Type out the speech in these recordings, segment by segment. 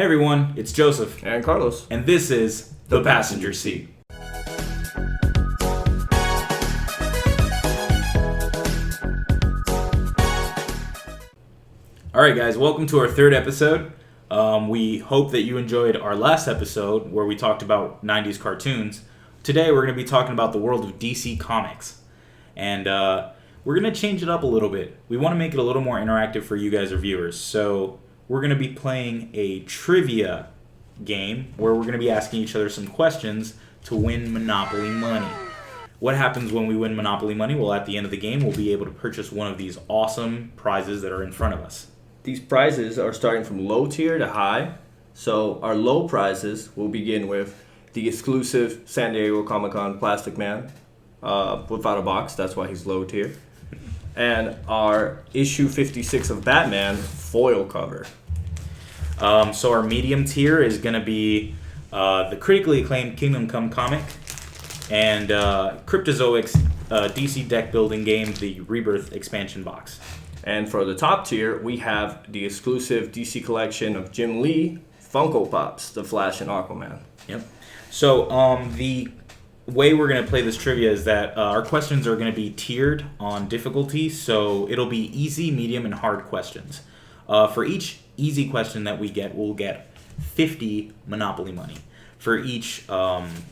Hey everyone, it's Joseph. And Carlos. And this is The Passenger Seat. Alright guys, welcome to our third episode. We hope that you enjoyed our last episode where we talked about 90s cartoons. Today we're going to be talking about the world of DC Comics. And we're going to change it up a little bit. We want to make it a little more interactive for you guys, our viewers. So we're going to be playing a trivia game where we're going to be asking each other some questions to win Monopoly money. What happens when we win Monopoly money? Well, at the end of the game, we'll be able to purchase one of these awesome prizes that are in front of us. These prizes are starting from low tier to high. So our low prizes will begin with the exclusive San Diego Comic-Con Plastic Man without a box. That's why he's low tier. And our issue 56 of Batman foil cover. So our medium tier is going to be the critically acclaimed Kingdom Come comic and Cryptozoic's DC deck building game, the Rebirth expansion box. And for the top tier, we have the exclusive DC collection of Jim Lee Funko Pops, The Flash and Aquaman. Yep. So the way we're going to play this trivia is that our questions are going to be tiered on difficulty. So it'll be easy, medium, and hard questions. For each easy question that we get, we'll get 50 Monopoly money. For each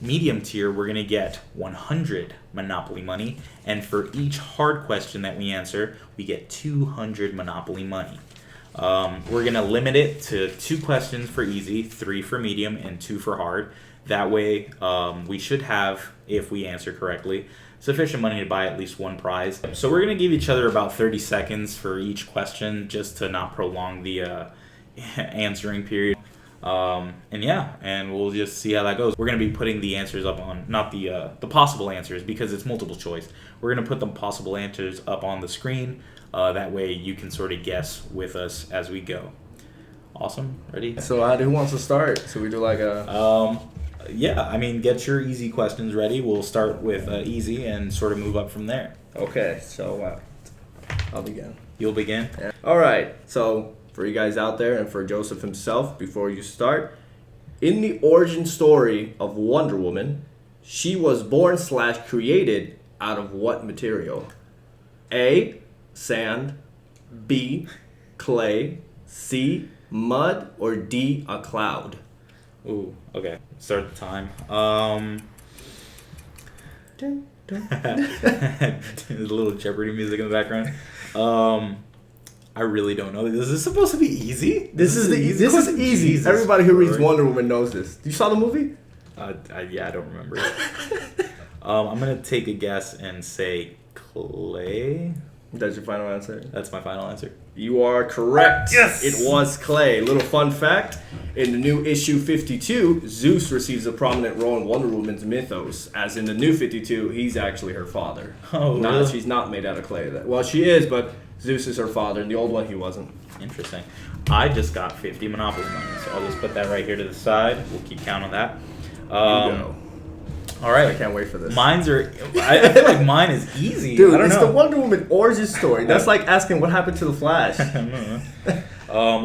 medium tier, we're going to get 100 Monopoly money. And for each hard question that we answer, we get 200 Monopoly money. We're going to limit it to 2 questions for easy, 3 for medium, and 2 for hard. That way, we should have, if we answer correctly, sufficient money to buy at least one prize. So we're going to give each other about 30 seconds for each question just to not prolong the answering period. And we'll just see how that goes. We're going to be putting the answers up on, not the possible answers because it's multiple choice. We're going to put the possible answers up on the screen. That way you can sort of guess with us as we go. Awesome. Ready? So who wants to start? So we do like a... get your easy questions ready. We'll start with easy and sort of move up from there. Okay, so I'll begin. You'll begin? Yeah. All right, so for you guys out there and for Joseph himself, before you start, in the origin story of Wonder Woman, she was born/created out of what material? A, sand, B, clay, C, mud, or D, a cloud? Ooh, okay. Start the time. A little Jeopardy music in the background. I really don't know. Is this supposed to be easy? This is easy. Jesus Everybody who reads Christ. Wonder Woman knows this. You saw the movie? I don't remember it. I'm going to take a guess and say clay. That's your final answer? That's my final answer. You are correct. Yes! It was clay. Little fun fact, in the new issue 52, Zeus receives a prominent role in Wonder Woman's mythos. As in the new 52, he's actually her father. Oh, really? She's not made out of clay. Well, she is, but Zeus is her father. In the old one, he wasn't. Interesting. I just got 50 Monopoly money, so I'll just put that right here to the side. We'll keep count on that. You go. All right. I can't wait for this. I feel like mine is easy. Dude, I don't it's know. the Wonder Woman origin story. That's like asking what happened to the Flash. I don't know.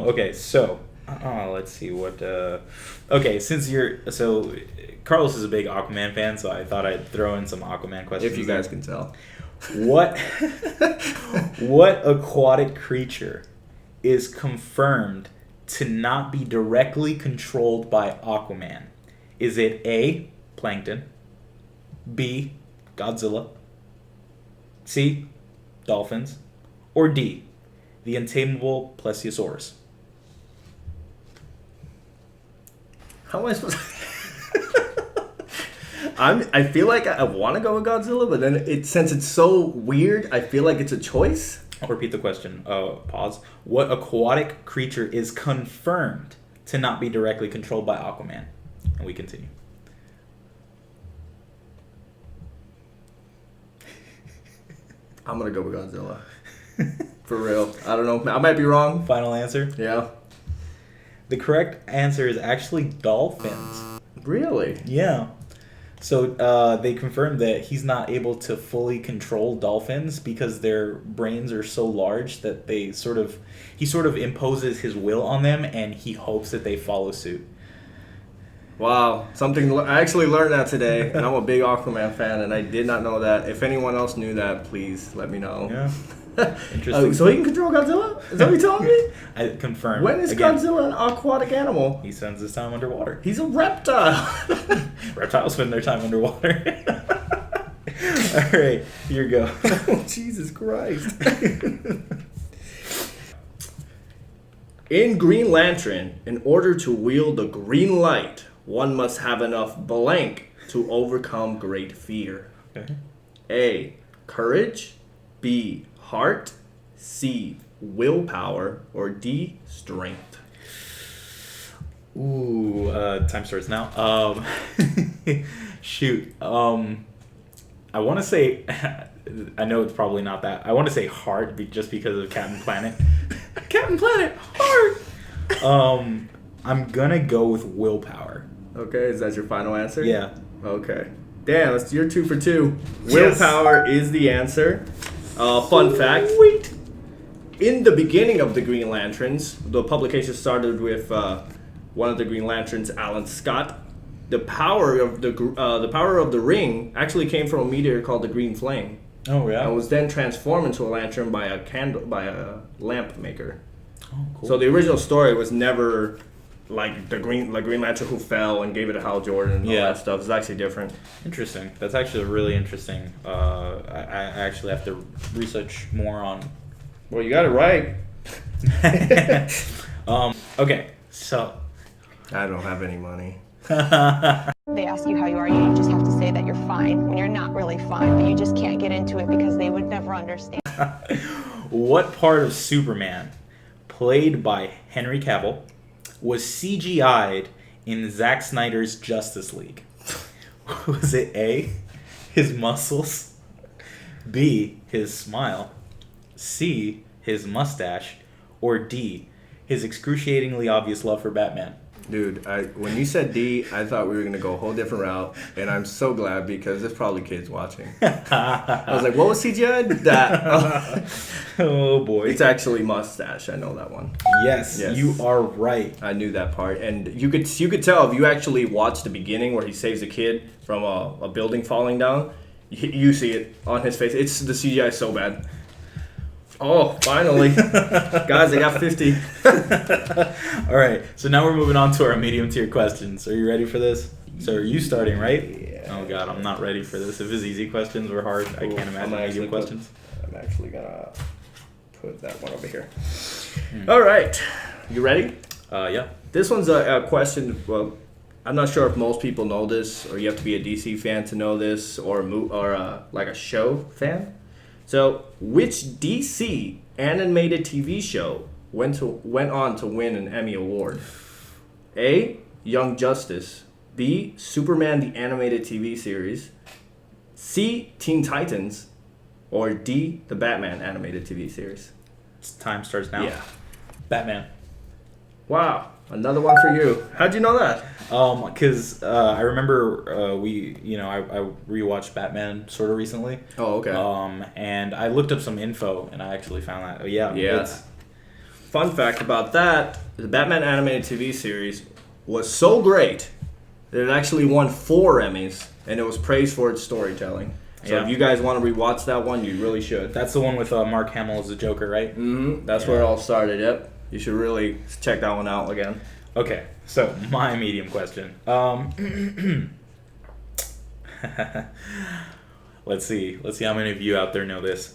Okay, so let's see what. Okay, so Carlos is a big Aquaman fan, so I thought I'd throw in some Aquaman questions. If you guys can tell. What aquatic creature is confirmed to not be directly controlled by Aquaman? Is it A, plankton, B, Godzilla, C, dolphins, or D, the untamable Plesiosaurus? How am I supposed to... I feel like I want to go with Godzilla, but then since it's so weird, I feel like it's a choice. I'll repeat the question. Pause. What aquatic creature is confirmed to not be directly controlled by Aquaman? And we continue. I'm going to go with Godzilla. For real. I don't know. I might be wrong. Final answer? Yeah. The correct answer is actually dolphins. Really? Yeah. So they confirmed that he's not able to fully control dolphins because their brains are so large that he sort of imposes his will on them, and he hopes that they follow suit. Wow, I actually learned that today, and I'm a big Aquaman fan, and I did not know that. If anyone else knew that, please let me know. Yeah. Interesting. So he can control Godzilla? Is that what you're telling me? I confirmed. When is Godzilla an aquatic animal? He spends his time underwater. He's a reptile. Reptiles spend their time underwater. All right, here you go. Oh, Jesus Christ. In Green Lantern, in order to wield the green light, one must have enough blank to overcome great fear. Okay. A. Courage. B. Heart. C. Willpower. Or D. Strength. Ooh, time starts now. Shoot. I want to say, I know it's probably not that. I want to say heart, just because of Captain Planet. Captain Planet, heart. I'm gonna go with willpower. Okay, is that your final answer? Yeah. Okay. Damn, you're 2 for 2. Yes. Willpower is the answer. Fun fact. Sweet. In the beginning of the Green Lanterns, the publication started with one of the Green Lanterns, Alan Scott. The power of the ring actually came from a meteor called the Green Flame. Oh yeah. And was then transformed into a lantern by a lamp maker. Oh, cool. So the original story was never like the Green Lantern who fell and gave it to Hal Jordan and all that stuff. It's actually different. Interesting. That's actually really interesting. I actually have to research more on. Well, you got it right. Okay, so I don't have any money. They ask you how you are, you just have to say that you're fine when you're not really fine, but you just can't get into it because they would never understand. What part of Superman, played by Henry Cavill, was CGI'd in Zack Snyder's Justice League? Was it A, his muscles, B, his smile, C, his mustache, or D, his excruciatingly obvious love for Batman? Dude, when you said D, I thought we were going to go a whole different route, and I'm so glad because there's probably kids watching. I was like, what was CGI? That. Oh, boy. It's actually mustache. I know that one. Yes, you are right. I knew that part. And you could tell if you actually watch the beginning where he saves a kid from a building falling down, you see it on his face. It's the CGI is so bad. Oh, finally. Guys, I got 50. All right, so now we're moving on to our medium tier questions. Are you ready for this? So are you starting, right? Yeah. Oh, God, I'm not ready for this. If it's easy questions or hard, I can't imagine medium questions. I'm actually going to put that one over here. All right. You ready? Yeah. This one's a question, well, I'm not sure if most people know this, or you have to be a DC fan to know this, or like a show fan. So, which DC animated TV show went on to win an Emmy Award? A. Young Justice. B. Superman the Animated TV Series. C. Teen Titans. Or D. The Batman Animated TV Series. Time starts now. Yeah. Batman. Wow. Another one for you. How'd you know that? Because I remember I rewatched Batman sort of recently. Oh, okay. And I looked up some info, and I actually found that. Yeah. Fun fact about that, the Batman animated TV series was so great that it actually won 4 Emmys, and it was praised for its storytelling. So if you guys want to rewatch that one, you really should. That's the one with Mark Hamill as the Joker, right? Mm-hmm. That's where it all started, yep. You should really check that one out again. Okay, so my medium question. Let's see how many of you out there know this.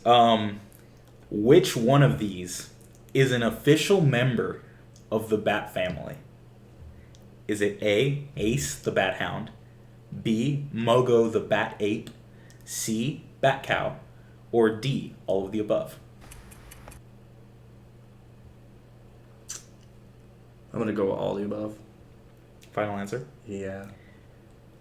Which one of these is an official member of the Bat family? Is it A, Ace the Bat Hound, B, Mogo the Bat Ape, C, Bat Cow, or D, all of the above? I'm going to go with all the above. Final answer? Yeah.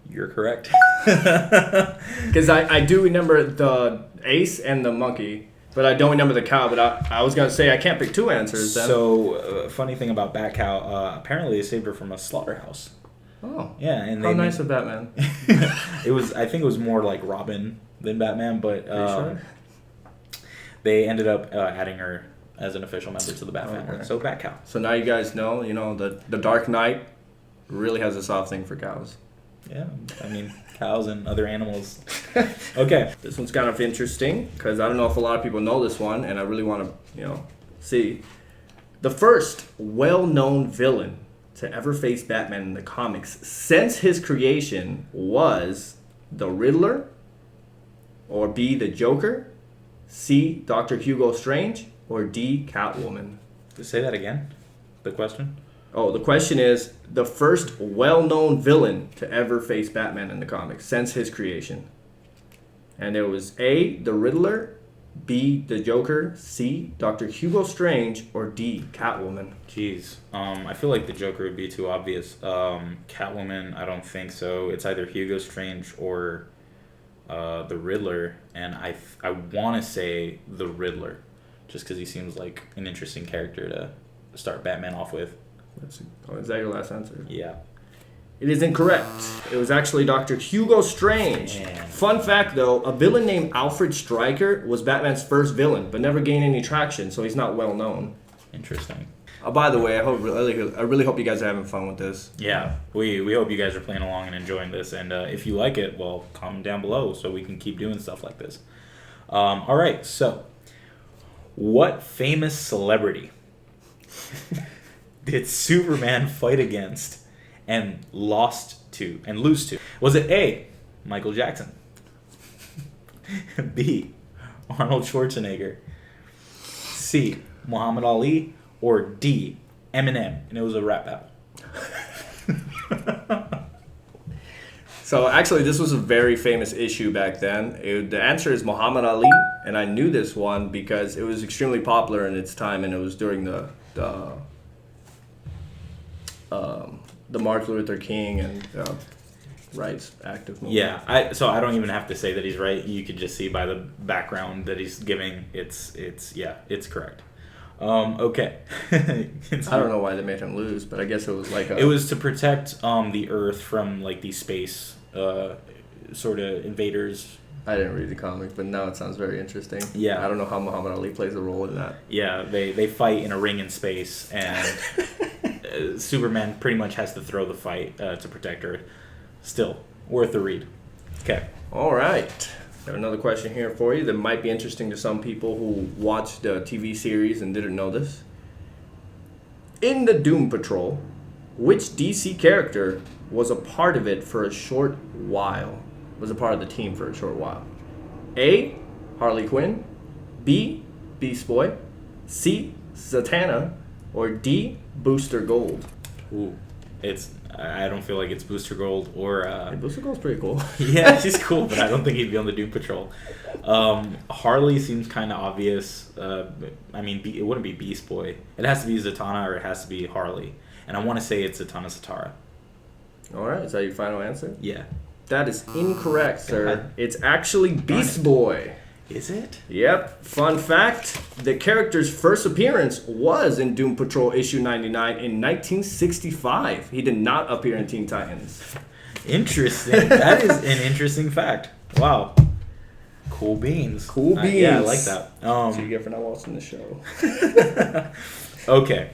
You're correct. Because I do remember the ace and the monkey, but I don't remember the cow. But I was going to say I can't pick 2 answers then. So, funny thing about Bat Cow, apparently they saved her from a slaughterhouse. Oh. Yeah, and How nice of Batman. It was. I think it was more like Robin than Batman, but Are you sure? they ended up adding her as an official member to the Bat family. Okay. So Bat Cow. So now you guys know, the Dark Knight really has a soft thing for cows. Yeah, I mean cows and other animals. Okay. This one's kind of interesting because I don't know if a lot of people know this one, and I really want to, see. The first well-known villain to ever face Batman in the comics since his creation was the Riddler, or B, the Joker, C, Dr. Hugo Strange, or D, Catwoman. Say that again. The question. Oh, the question is the first well-known villain to ever face Batman in the comics since his creation. And it was A, the Riddler, B, the Joker, C, Dr. Hugo Strange, or D, Catwoman. Jeez. I feel like the Joker would be too obvious. Catwoman, I don't think so. It's either Hugo Strange or the Riddler, and I want to say the Riddler, just because he seems like an interesting character to start Batman off with. Is that your last answer? Yeah. It is incorrect. It was actually Dr. Hugo Strange. Man. Fun fact, though, a villain named Alfred Stryker was Batman's first villain, but never gained any traction, so he's not well known. Interesting. By the way, I really hope you guys are having fun with this. Yeah, we hope you guys are playing along and enjoying this, and if you like it, well, comment down below so we can keep doing stuff like this. All right, so what famous celebrity did Superman fight against and lose to? Was it A, Michael Jackson, B, Arnold Schwarzenegger, C, Muhammad Ali, or D, Eminem? And it was a rap battle. So actually, this was a very famous issue back then. The answer is Muhammad Ali, and I knew this one because it was extremely popular in its time, and it was during the Martin Luther King and rights active movement. Yeah, I don't even have to say that he's right. You could just see by the background that he's giving. It's correct. Okay. I don't know why they made him lose, but I guess it was like it was to protect the Earth from like these space sort of invaders. I didn't read the comic, but now it sounds very interesting. Yeah. I don't know how Muhammad Ali plays a role in that. Yeah, they fight in a ring in space, and Superman pretty much has to throw the fight to protect Earth. Still, worth a read. Okay. All right. I have another question here for you that might be interesting to some people who watched the TV series and didn't know this. In the Doom Patrol, which DC character was a part of it for a short while? Was a part of the team for a short while? A, Harley Quinn, B, Beast Boy, C, Zatanna, or D, Booster Gold? Ooh, I don't feel like it's Booster Gold or. Hey, Booster Gold's pretty cool. Yeah, she's cool, but I don't think he'd be on the Doom Patrol. Harley seems kind of obvious. I mean, it wouldn't be Beast Boy. It has to be Zatanna or it has to be Harley. And I want to say it's Zatanna Zatara. All right, is that your final answer? Yeah. That is incorrect, sir. It's actually Beast Boy. Is it? Yep. Fun fact, the character's first appearance was in Doom Patrol issue 99 in 1965. He did not appear in Teen Titans. Interesting. That is an interesting fact. Wow. Cool beans. Cool beans. Yeah, I like that. So you get for not watching the show. Okay.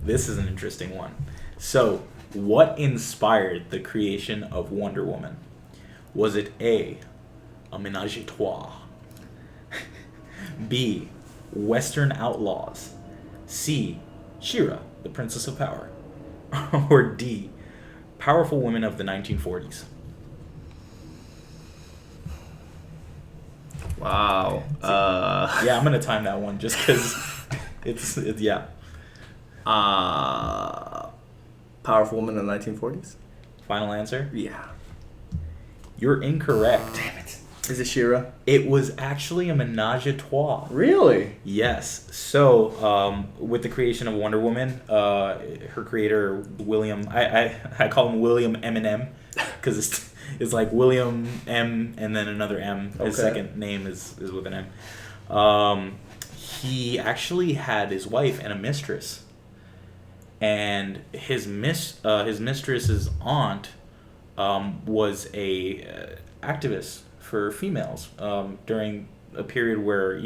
This is an interesting one. So, what inspired the creation of Wonder Woman? Was it A, a menage a trois? B, Western Outlaws? C, She-Ra, the Princess of Power? Or D, Powerful Women of the 1940s? Wow. Yeah, I'm going to time that one just because it's yeah. Powerful Woman in the 1940s? Final answer? Yeah. You're incorrect. Damn it. Is it She-Ra? It was actually a menage a trois. Really? Yes. So, with the creation of Wonder Woman, her creator, William, I call him William M&M because it's like William M and then another M. His second name is with an M. He actually had his wife and a mistress. and his mistress's aunt was a activist for females during a period where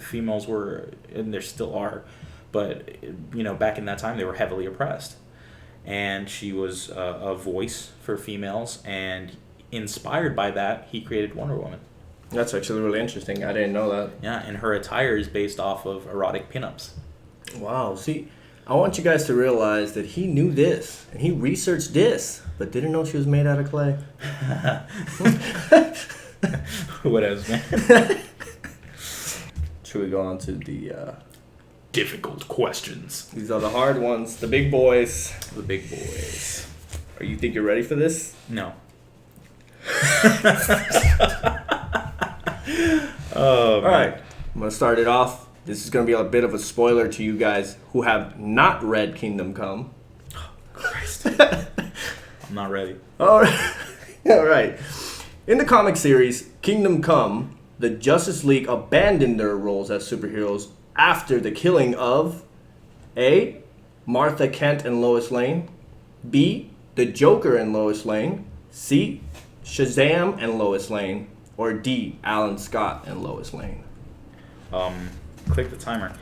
females were, and there still are, but back in that time they were heavily oppressed, and she was a voice for females, and inspired by that he created Wonder Woman. That's actually really interesting. I didn't know that. Yeah, and her attire is based off of erotic pinups. Wow. See, I want you guys to realize that he knew this and he researched this, but didn't know she was made out of clay. What else, man? Should we go on to the Difficult questions. these are the hard ones, the big boys. The big boys. Are you think you're ready for this? No. Oh, All right. I'm going to start it off. This is going to be a bit of a spoiler to you guys who have not read Kingdom Come. Christ. I'm not ready. All right. All right. In the comic series Kingdom Come, the Justice League abandoned their roles as superheroes after the killing of A. Martha Kent and Lois Lane, B. the Joker and Lois Lane, C. Shazam and Lois Lane, or D. Alan Scott and Lois Lane. Click the timer.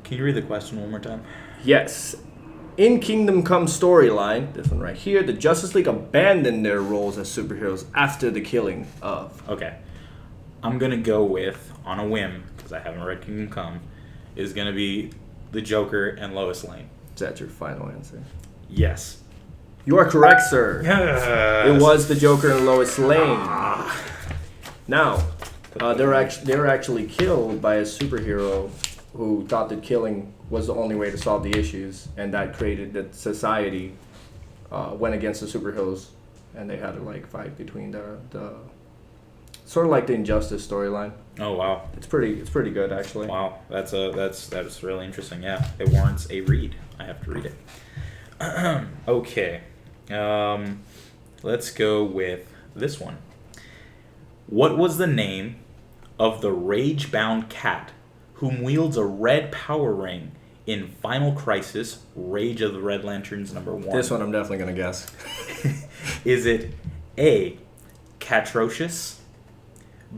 Can you read the question one more time? Yes. In Kingdom Come storyline, this one right here, the Justice League abandoned their roles as superheroes after the killing of. Okay. I'm going to go with, on a whim, because I haven't read Kingdom Come, is going to be the Joker and Lois Lane. Is that your final answer? Yes. You are correct, sir. Yes. It was the Joker and Lois Lane. Now, they were actually killed by a superhero who thought that killing was the only way to solve the issues, and that created that society went against the superheroes, and they had to fight between the sort of like the Injustice storyline. Oh wow. It's pretty good actually. Wow. That's really interesting. Yeah. It warrants a read. I have to read it. Okay. Let's go with this one. What was the name of the rage-bound cat whom wields a red power ring in Final Crisis: Rage of the Red Lanterns #1? This one I'm definitely gonna guess. Is it A. Catrocious,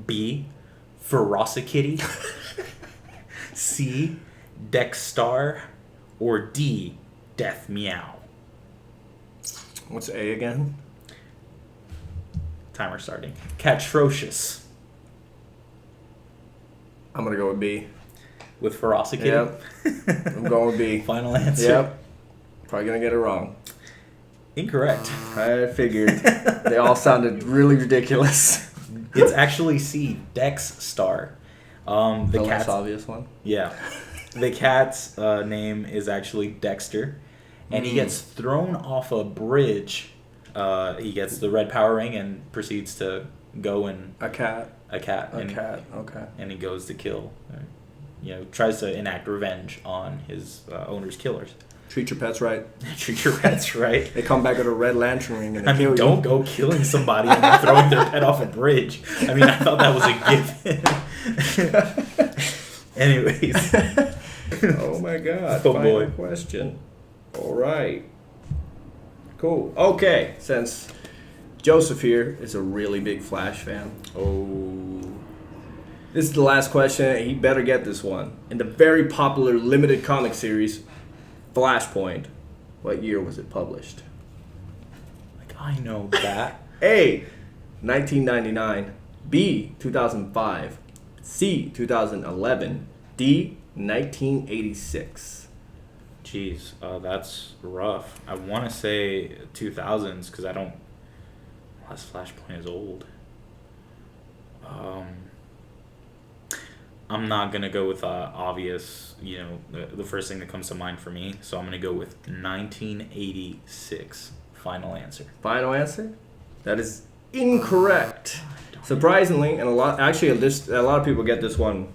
B. Ferocikitty, C. Dexstar, or D. Death Meow? What's A again? Timer starting. Catrocious I'm gonna go with B. with Ferocikitty. Yep. I'm going with B. Final answer. Yep. Probably gonna get it wrong. Incorrect. I figured. They all sounded really ridiculous. It's actually C. Dexstar. The The less cat's obvious one. yeah. The cat's name is actually Dexter, and he gets thrown off a bridge. He gets the red power ring and proceeds to go and A cat. a cat. A cat. Okay. And he goes to kill. Tries to enact revenge on his owner's killers. Treat your pets right. Treat your pets right. They come back with a red lantern ring and they I kill mean, you. don't go killing somebody and then throwing their pet off a bridge. I mean, I thought that was a given. Anyways. Oh my god. Oh, Final boy. question. All right. Cool. Okay. Since Joseph here is a really big Flash fan, Oh. this is the last question, and he better get this one. In the very popular limited comic series, Flashpoint, what year was it published? Like, I know that. A. 1999, B. 2005, C. 2011, D. 1986. Jeez, that's rough. I want to say 2000s because I don't. Last Flashpoint is old. I'm not gonna go with obvious. The first thing that comes to mind for me. So I'm gonna go with 1986. Final answer. Final answer? That is incorrect. Surprisingly, and a lot of people get this one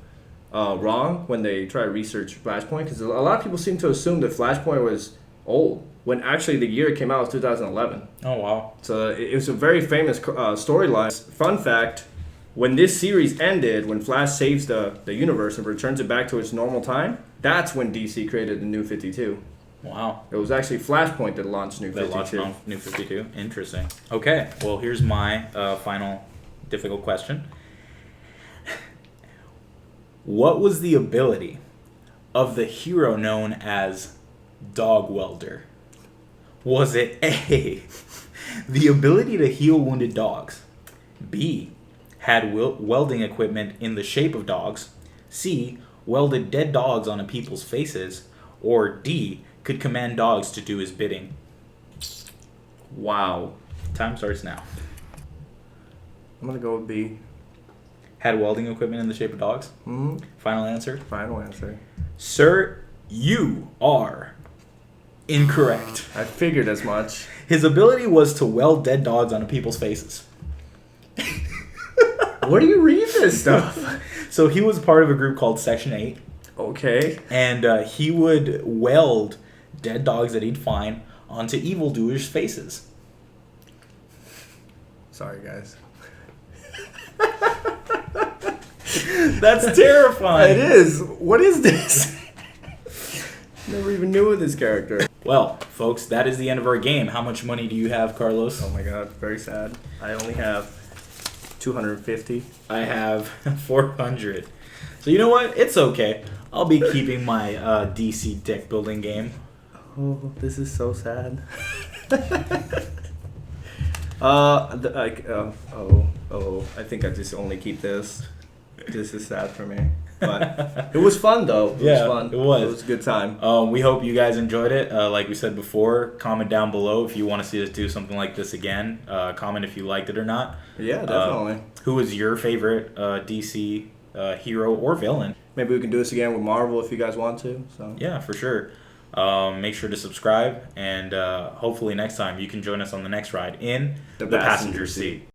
wrong when they try to research Flashpoint, because a lot of people seem to assume that Flashpoint was old when actually the year it came out was 2011. Oh wow. So it was a very famous storyline. Fun fact: when this series ended, when Flash saves the universe and returns it back to its normal time, that's when DC created the New 52. Wow. It was actually Flashpoint that launched New That 52. launched New 52. Interesting. Okay, well, here's my final difficult question. What was the ability of the hero known as Dog Welder? Was it A, the ability to heal wounded dogs, B, had welding equipment in the shape of dogs, C, welded dead dogs onto people's faces, or D, could command dogs to do his bidding? Wow. Time starts now. I'm gonna go with B. Had welding equipment in the shape of dogs? Hmm. Final answer? Final answer. Sir, you are incorrect. I figured as much. His ability was to weld dead dogs onto people's faces. Where do you read this stuff? So he was part of a group called Section 8, Okay. and he would weld dead dogs that he'd find onto evildoers' faces. Sorry, guys. That's terrifying. It is. What is this? Never even knew of this character. Well, folks, that is the end of our game. How much money do you have, Carlos? Oh my god, very sad. I only have 250. I have 400. So you know what? It's okay. I'll be keeping my DC deck building game. Oh, this is so sad. I think I just only keep this. This is sad for me. But it was fun though. It Yeah, was fun. it was. It was a good time. We hope you guys enjoyed it. Like we said before, comment down below if you want to see us do something like this again. Comment if you liked it or not. Yeah, definitely. Who was your favorite DC hero or villain? Maybe we can do this again with Marvel if you guys want to. So Yeah, for sure. Make sure to subscribe, and hopefully next time you can join us on the next ride in The the passenger passenger seat.